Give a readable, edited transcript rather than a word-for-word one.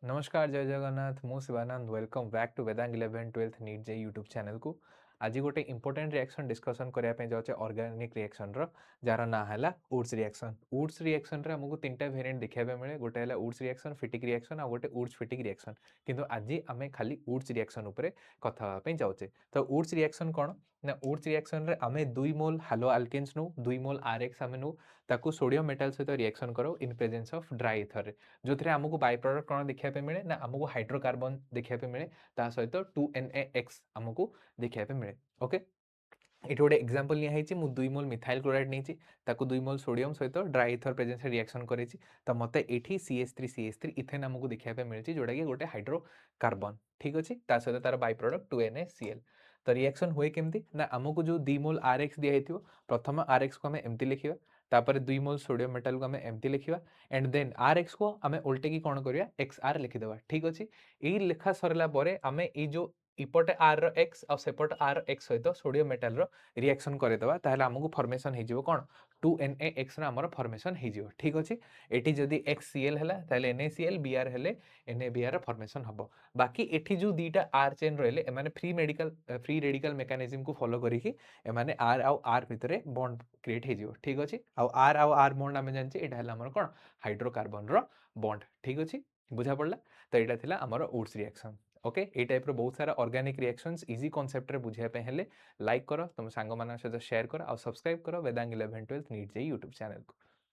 नमस्कार जय जगन्नाथ मु Shivanand welcome back to Vedang 11 12th NEET J YouTube channel को आज गोटे इंपोर्टेंट रिएक्शन डिस्कशन करने जाऊे ऑर्गेनिक रिएक्शन जार ना है वुड्स रिएक्शन। वुड्स रिएक्शन रे हमको तीन टा वेरिएंट देखा मिले, गोटे है वुड्स रिएक्शन फिटिक रिएक्शन आ गोटे वुड्स फिटिक रिएक्शन। किंतु आज आम खाली वुड्स रिएक्शन उपरे कथा जाऊे। तो वुड्स रिएक्शन कौन ना वुड्स रिएक्शन रे आमे 2 मोल हालो आल्केन्स नु 2 मोल आरएक्स आमे नु ताकू सोडियम मेटल सहित रिएक्शन करो in presence of dry ether रे, जो थे आमको बाय प्रोडक्ट कौन देखा मिले ना आमको हाइड्रोकार्बन देखा मिले ता सहित 2NaX आमको देखा मिले। ओके, ये गोटे एग्जांपल निया मु 2 मोल मिथाइल क्लोराइड नहीं ताकू 2 मोल सोडियम सहित ड्राई इथर प्रेजेंस रिएक्शन करी तो मते एठी CH3 इथेन आमको देखा मिले जोटा कि गोटे हाइड्रोकार्बन। ठीक अच्छे, सहित तार बाय प्रोडक्ट 2NaCl। तो रिएक्शन हुए केमती ना आमको जो 2 मोल RX दिया प्रथम RX को आम एमती लिखा, तापर 2 मोल सोडियम मेटल को आम एमती लिखा एंड देन RX को आम उल्टे की कौन करिया XR लिखिदेवा। ठीक अच्छे, यही लेखा सरला आम ये जो इपटे R X और सेपटे R X सहित सोडियम मेटल रो रिएक्शन करदेवा ताहले हमको फॉर्मेशन हो कौन 2NaX आमर फॉर्मेशन हो। ठीक अच्छे, ये जदि XCl है ताहले NaCl Br हेले NaBr फॉर्मेशन हम। बाकी एठी जो दीटा R चेन रहिले एमाने फ्री रेडिकल मेकानिज्म को फॉलो करिकी एमाने R आउ R भितर बॉन्ड क्रिएट हो। ठीक अच्छे, आउ R आउ R बॉन्ड आम जानचे एटा हला हमर कोन हाइड्रोकार्बन रो बॉन्ड। ठीक अच्छे, बुझा पड़ला। तो यहाँ थिला हमर वुड्स रिएक्शन। ओके, ये टाइप रो बहुत सारा ऑर्गेनिक रिएक्शंस इजी कांसेप्ट रे बुझिया पे हेले लाइक करो, तुम सांग मान सहित शेयर करो और सब्सक्राइब करो वेदांग 11 12th नीट जे यूट्यूब चैनल को।